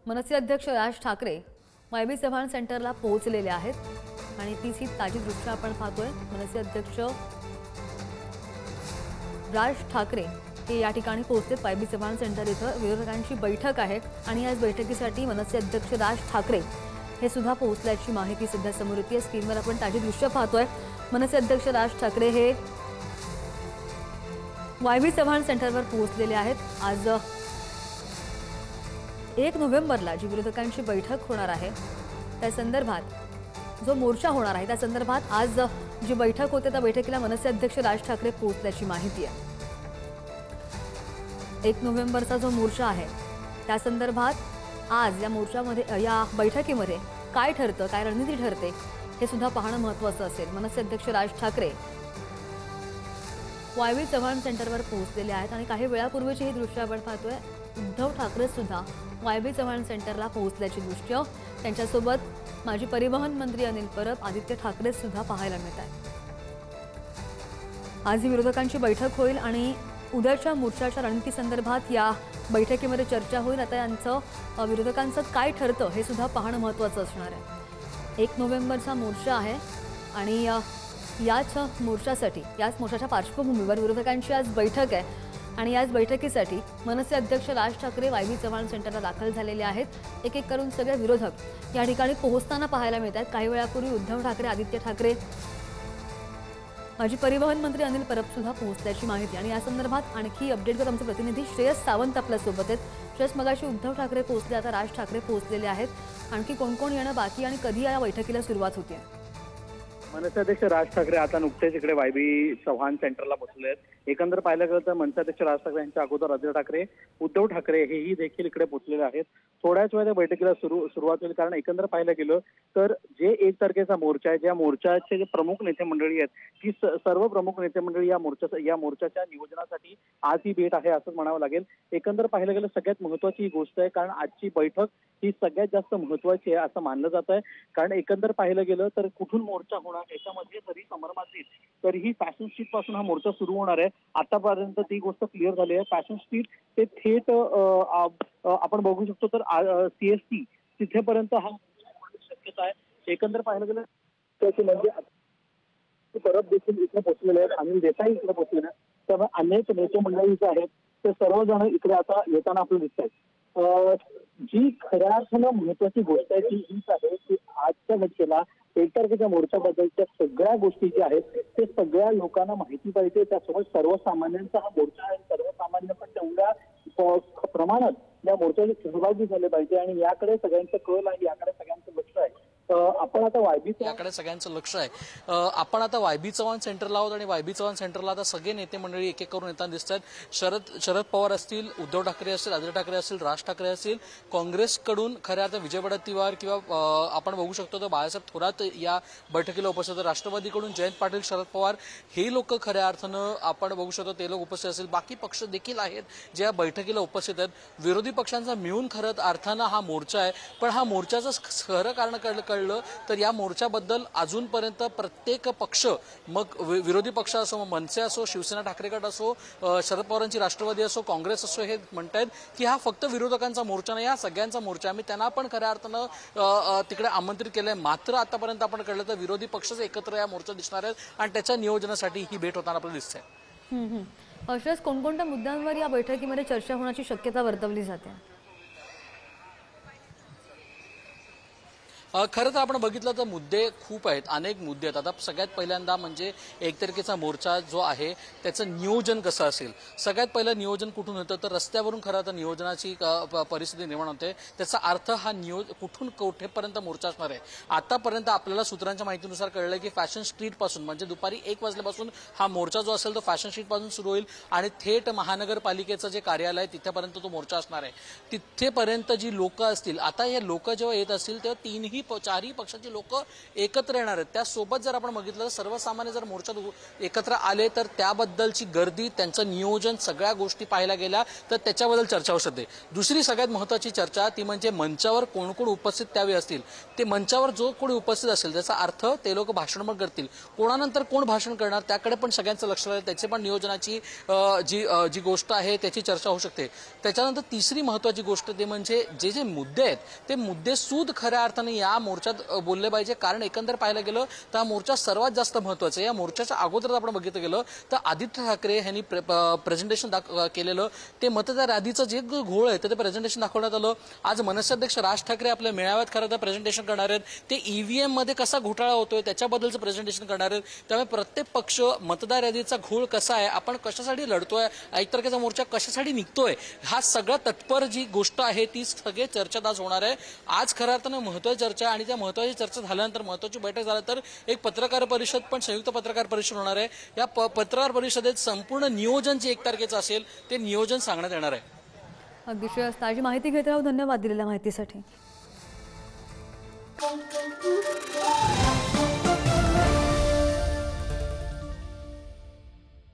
मनसे अध्यक्ष राज ठाकरे वायबी चव्हाण सेंटरला पोहोचलेले आहेत आणि तीच ही ताजी दृश्य आपण पाहतोय। मनसे अध्यक्ष राज ठाकरे हे या ठिकाणी पोहोचले। वायबी चव्हाण सेंटर इथं विरोधकांची बैठक आहे आणि या बैठकीसाठी मनसे अध्यक्ष राज ठाकरे हे सुद्धा पोहोचल्याची माहिती सध्या समोर येते। स्क्रीनवर आपण ताजी दृश्य पाहतोय। मनसे अध्यक्ष राज ठाकरे हे वायबी चव्हाण सेंटरवर पोहोचलेले आहेत। आज 1 नोव्हेंबरला जी विरोधकांची बैठक होणार आहे त्या संदर्भात जो मोर्चा होणार आहे त्या संदर्भात आज जी बैठक होते त्या बैठकीला मनसे अध्यक्ष राज ठाकरे पोहोचल्याची माहिती आहे। 1 नोव्हेंबरचा जो मोर्चा आहे त्या संदर्भात आज या मोर्चामध्ये या बैठकीमध्ये काय ठरतं, काय रणनीती ठरते हे सुद्धा पाहणं महत्त्वाचं असेल। मनसे अध्यक्ष राज ठाकरे वायबी चव्हाण सेंटरवर पोहोचलेले आहेत आणि काही वेळापूर्वीची ही दृश्य आपण पाहतोय। उद्धव ठाकरे सुद्धा वायबी चव्हाण सेंटरला पोहोचल्याची दृश्य त्यांच्यासोबत माजी परिवहन मंत्री अनिल परब, आदित्य ठाकरे सुद्धा पाहायला मिळत आहेत। आज ही विरोधकांची बैठक होईल आणि उद्याच्या मोर्चाच्या रणनीती संदर्भात या बैठकीमध्ये चर्चा होईल। आता यांचं विरोधकांचं काय ठरतं हे सुद्धा पाहणं महत्त्वाचं असणार आहे। 1 नोव्हेंबरचा मोर्चा आहे आणि याच मोर्चाच्या पार्श्वभूमीवर विरोधकांची आज बैठक आहे आणि याच बैठकीसाठी मनसे अध्यक्ष राज ठाकरे वायबी चव्हाण सेंटरला दाखल झालेले आहेत। एक एक करून सगळे विरोधक या ठिकाणी पोहोचताना पाहायला मिळतात। काही वेळापूर्वी उद्धव ठाकरे, आदित्य ठाकरे, माजी परिवहन मंत्री अनिल परब सुद्धा पोहोचल्याची माहिती आणि या संदर्भात आणखी अपडेट करत आमचे प्रतिनिधी श्रेयस सावंत आपल्या सोबत आहेत। श्रेयस, मगाशी उद्धव ठाकरे पोहोचले, आता राज ठाकरे पोहोचलेले आहेत। आणखी कोण कोण येणं बाकी आणि कधी या बैठकीला सुरुवात होते? मनसे अध्यक्ष राज ठाकरे आता नुकतेच इकडे वायबी चव्हाण सेंटरला पोहोचले आहेत। एकंदर पाहिलं गेलं तर मनसे अध्यक्ष राज ठाकरे यांच्या अगोदर आदित्य ठाकरे, उद्धव ठाकरे हेही देखील इकडे पोहोचलेले आहेत। थोड्याच वेळात बैठकीला सुरुवात होईल, कारण एकंदर पाहिलं गेलं तर जे 1 तारखेचा मोर्चा आहे, ज्या मोर्चाचे जे प्रमुख नेते मंडळी आहेत ती सर्व प्रमुख नेते मंडळी या मोर्चाच्या नियोजनासाठी आज ही भेट आहे असंच म्हणावं लागेल। एकंदर पाहिलं गेलं सगळ्यात महत्त्वाची ही गोष्ट आहे, कारण आजची बैठक ही सगळ्यात जास्त महत्त्वाची आहे असं मानलं जात आहे। कारण एकंदर पाहिलं गेलं तर कुठून मोर्चा होणार याच्यामध्ये जरी समरमातील तरीही फॅशन स्ट्रीट पासून हा मोर्चा सुरू होणार आहे। आतापर्यंत ती गोष्ट क्लिअर झाली आहे। फॅशन स्ट्रीट ते थेट आपण बघू शकतो तर CST तिथेपर्यंत हा शक्यता आहे। एकंदर पाहिलं गेलं म्हणजे परब देखील इथे पोहोचलेले आहेत, अनिल देसाई इकडे पोहोचलेले आहेत, त्यामुळे अनेक नेते मंडळी जे आहेत ते सर्वजण इकडे आता येताना आपल्याला दिसत आहेत। जी खऱ्या अर्थानं महत्वाची गोष्ट आहे ती हीच आहे की आजच्या घटनेला 1 तारखेच्या मोर्चाबद्दलच्या सगळ्या गोष्टी ज्या आहेत ते सगळ्या लोकांना माहिती पाहिजे। त्यासोबत सर्वसामान्यांचा हा मोर्चा आहे, सर्वसामान्य पण तेवढ्या प्रमाणात या मोर्चाचे सहभागी झाले पाहिजे आणि याकडे सगळ्यांचं कल आहे, याकडे सगळ्यांचं लक्ष आहे। आपण आता याकडे सगळ्यांचं लक्ष आहे। आपण आता वायबी चव्हाण सेंटरला आहोत आणि वायबी चव्हाण सेंटरला आता सगळे नेते मंडळी एक एक करून येताना दिसत आहेत। शरद पवार असतील, उद्धव ठाकरे असतील, आदित्य ठाकरे असतील, राज ठाकरे असतील, काँग्रेसकडून खऱ्या आता विजय वडेट्टीवार किंवा आपण बघू शकतो तर बाळासाहेब थोरात या बैठकीला उपस्थित, राष्ट्रवादीकडून जयंत पाटील, शरद पवार हे लोक खऱ्या अर्थानं आपण बघू शकतो ते लोक उपस्थित असतील। बाकी पक्ष देखील आहेत जे या बैठकीला उपस्थित आहेत। विरोधी पक्षांचा मिळून खरं अर्थानं हा मोर्चा आहे, पण हा मोर्चाचं खरं कारण कळलं तर या मोर्चाबद्दल अजूनपर्यंत प्रत्येक पक्ष, मग विरोधी पक्ष असो, मनसे असो, शिवसेना ठाकरे गट असो, शरद पवारांची राष्ट्रवादी असो, काँग्रेस असो, हे म्हणतायत की हा फक्त विरोधकांचा मोर्चा नाही, हा सगळ्यांचा मोर्चा। आम्ही त्यांना पण खऱ्या अर्थानं तिकडे आमंत्रित केलंय। मात्र आतापर्यंत आपण कळलं तर विरोधी पक्षच एकत्र या मोर्चा दिसणार आहेत आणि त्याच्या नियोजनासाठी ही भेट होताना आपल्याला दिसते। अशाच कोणकोणत्या मुद्द्यांवर या बैठकीमध्ये चर्चा होण्याची शक्यता वर्तवली जाते? खरं तर आपण बघितलं तर मुद्दे खूप आहेत, अनेक मुद्दे आहेत। आता सगळ्यात पहिल्यांदा म्हणजे 1 तारखेचा मोर्चा जो आहे त्याचं नियोजन कसं असेल। सगळ्यात पहिलं नियोजन कुठून होतं तर रस्त्यावरून खरं तर नियोजनाची परिस्थिती निर्माण होते। त्याचा अर्थ हा कुठून कुठेपर्यंत मोर्चा असणार आहे। आतापर्यंत आपल्याला सूत्रांच्या माहितीनुसार कळलं की फॅशन स्ट्रीट पासून म्हणजे दुपारी 1 वाजल्यापासून हा मोर्चा जो असेल तो फॅशन स्ट्रीट पासून सुरू होईल आणि थेट महानगरपालिकेचं जे कार्यालय आहे तिथेपर्यंत तो मोर्चा असणार आहे। तिथेपर्यंत जी लोक असतील, आता हे लोक जेव्हा येत असतील तेव्हा 3ही चारही पक्षाची लोक एकत्र येणार आहेत. त्यासोबत जर आपण बघितलं तर सर्वसामान्य जर मोर्चात एकत्र आले तर त्याबद्दलची गर्दी, त्यांचं नियोजन, सगळ्या गोष्टी पाहायला गेल्या तर त्याच्याबद्दल चर्चा होऊ शकते. दुसरी सगळ्यात महत्त्वाची चर्चा ती म्हणजे मंचावर कोण कोण उपस्थित त्यावेळी असतील. ते मंचावर जो कोणी उपस्थित असेल त्याचा अर्थ ते लोक भाषण पण करतील. कोणानंतर कोण भाषण करणार त्याकडे पण सगळ्यांचं लक्ष राहील. त्याचे पण नियोजनाची जी गोष्ट आहे त्याची चर्चा होऊ शकते. त्याच्यानंतर तिसरी महत्त्वाची गोष्ट ते म्हणजे जे मुद्दे आहेत ते मुद्दे सूद खऱ्या अर्थाने या मोर्चात बोलले पाहिजे. कारण एकंदर पाहायला गेलं तर हा मोर्चा सर्वात जास्त महत्त्वाचा आहे. या मोर्चाच्या अगोदर आपण बघितलं गेलं तर आदित्य ठाकरे यांनी प्रेझेंटेशन केलेलं ते मतदार यादीचं जे घोळ आहे ते प्रेझेंटेशन दाखवण्यात आलं. आज मनसे अध्यक्ष राज ठाकरे आपल्या मेळाव्यात खरं तर प्रेझेंटेशन करणार आहेत. ते ईव्हीएम मध्ये कसा घोटाळा होतोय त्याच्याबद्दलचं प्रेझेंटेशन करणार आहेत. त्यामुळे प्रत्येक पक्ष मतदार यादीचा घोळ कसा आहे, आपण कशासाठी लढतोय, 1 तारखेचा मोर्चा कशासाठी निघतोय, हा सगळा तत्पर जी गोष्ट आहे ती सगळे चर्चेत आज होणार आहे. आज खऱ्या अर्थानं महत्त्वाची चर्चा आणि त्या महत्त्वाची चर्चा झाल्यानंतर महत्त्वाची बैठक झाल्यानंतर एक पत्रकार परिषद पण संयुक्त पत्रकार परिषद होणार आहे. या पत्रकार परिषदेत संपूर्ण नियोजन जे 1 तारखेचं असेल ते नियोजन सांगण्यात येणार आहे. अगदी श्रेयस, ताजी माहिती घेत राहू. धन्यवाद दिलेल्या माहितीसाठी.